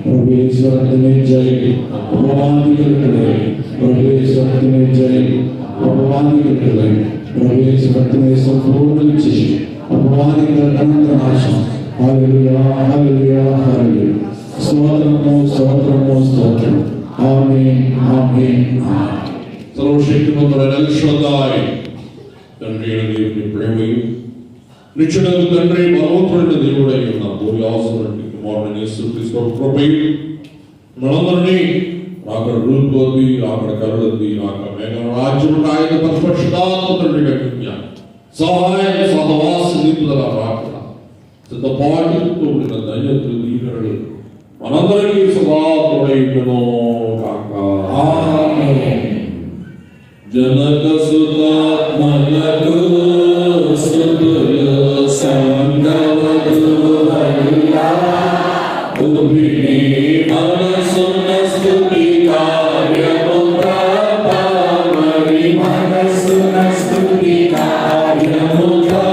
परमेश्वर तुम्हें जय, भगवान की कृपा, परमेश्वर तुम्हें जय, भगवान की कृपा, परमेश्वर तुम्हें संपूर्ण विजय, भगवान की अनंत आशा। हालेलुया हालेलुया हालेलुया, स्तोत्रम स्तोत्रम स्तोत्रम, आमीन आमीन आमीन। सर्वशक्तिमंతుడైన ఎల్ షదాయ్ తండ్రి అయిన దేవుని ప్రేమయు నిత్యుడగు తండ్రి బలవంతుడైన దేవుడై ఉన్న భూమి అవసరానికి కుమారుడైన యేసుక్రీస్తు కృపయు మనందరినీ రాకడ రూపొంది రాకడ కరుణి రాకడ మేఘ రాజ్యము ఆయన పరిశుద్ధాత్మ తండ్రి యొక్క సహాయం సహవాస నిపుణుల రాకడ సిద్ధపాటుతో కూడిన దైవత్వ దీవెనలు మనందరికీ సదాతోడైనను కాక ఆమేన్। जनक सुतात्मलकु स्तुतियो संगवतु हरिया उभिनी मनसुन स्तुति कार्यमुद्रा पामरि मनसुन स्तुति कार्यमुद्रा